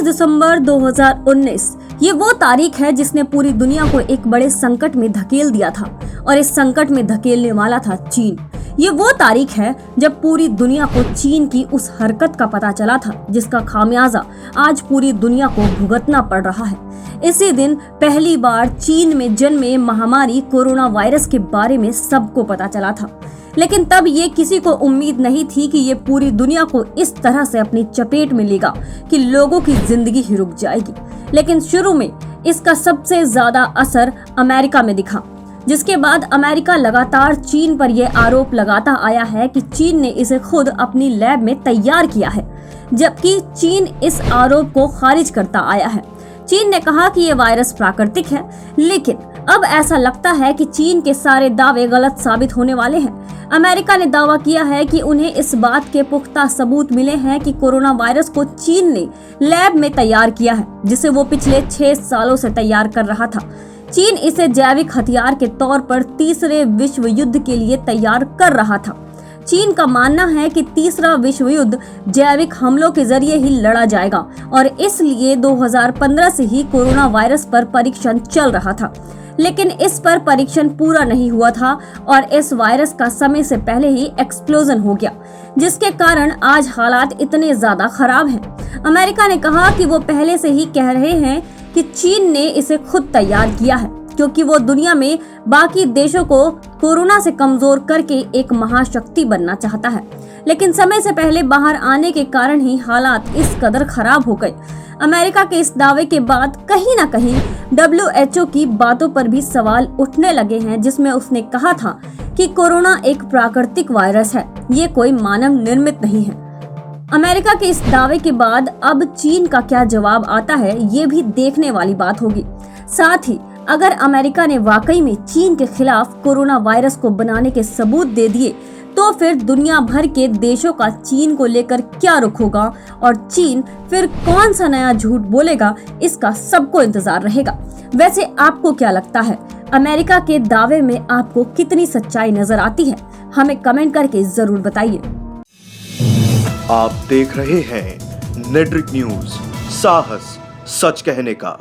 दिसंबर 2019 ये वो तारीख है जिसने पूरी दुनिया को एक बड़े संकट में धकेल दिया था और इस संकट में धकेलने वाला था चीन। ये वो तारीख है जब पूरी दुनिया को चीन की उस हरकत का पता चला था जिसका खामियाजा आज पूरी दुनिया को भुगतना पड़ रहा है। इसी दिन पहली बार चीन में जन्मे महामारी कोरोना वायरस के बारे में सबको पता चला था, लेकिन तब ये किसी को उम्मीद नहीं थी कि ये पूरी दुनिया को इस तरह से अपनी चपेट में लेगा कि लोगों की जिंदगी ही रुक जाएगी। लेकिन शुरू में इसका सबसे ज्यादा असर अमेरिका में दिखा, जिसके बाद अमेरिका लगातार चीन पर यह आरोप लगाता आया है कि चीन ने इसे खुद अपनी लैब में तैयार किया है, जबकि चीन इस आरोप को खारिज करता आया है। चीन ने कहा कि ये वायरस प्राकृतिक है, लेकिन अब ऐसा लगता है कि चीन के सारे दावे गलत साबित होने वाले हैं। अमेरिका ने दावा किया है कि उन्हें इस बात के पुख्ता सबूत मिले हैं कि कोरोना वायरस को चीन ने लैब में तैयार किया है, जिसे वो पिछले 6 सालों से तैयार कर रहा था। चीन इसे जैविक हथियार के तौर पर तीसरे विश्व युद्ध के लिए तैयार कर रहा था। चीन का मानना है कि तीसरा विश्व युद्ध जैविक हमलों के जरिए ही लड़ा जाएगा और इसलिए 2015 से ही कोरोना वायरस पर परीक्षण चल रहा था, लेकिन इस पर परीक्षण पूरा नहीं हुआ था और इस वायरस का समय से पहले ही एक्सप्लोजन हो गया, जिसके कारण आज हालात इतने ज्यादा खराब हैं। अमेरिका ने कहा कि वो पहले से ही कह रहे हैं कि चीन ने इसे खुद तैयार किया है, क्योंकि वो दुनिया में बाकी देशों को कोरोना से कमजोर करके एक महाशक्ति बनना चाहता है, लेकिन समय से पहले बाहर आने के कारण ही हालात इस कदर खराब हो गए। अमेरिका के इस दावे के बाद कहीं ना कहीं WHO की बातों पर भी सवाल उठने लगे हैं, जिसमें उसने कहा था कि कोरोना एक प्राकृतिक वायरस है, ये कोई मानव निर्मित नहीं है। अमेरिका के इस दावे के बाद अब चीन का क्या जवाब आता है, ये भी देखने वाली बात होगी। साथ ही अगर अमेरिका ने वाकई में चीन के खिलाफ कोरोना वायरस को बनाने के सबूत दे दिए, तो फिर दुनिया भर के देशों का चीन को लेकर क्या रुख होगा और चीन फिर कौन सा नया झूठ बोलेगा, इसका सबको इंतजार रहेगा। वैसे आपको क्या लगता है, अमेरिका के दावे में आपको कितनी सच्चाई नजर आती है? हमें कमेंट करके जरूर बताइए। आप देख रहे हैं नेटरिक न्यूज, साहस सच कहने का।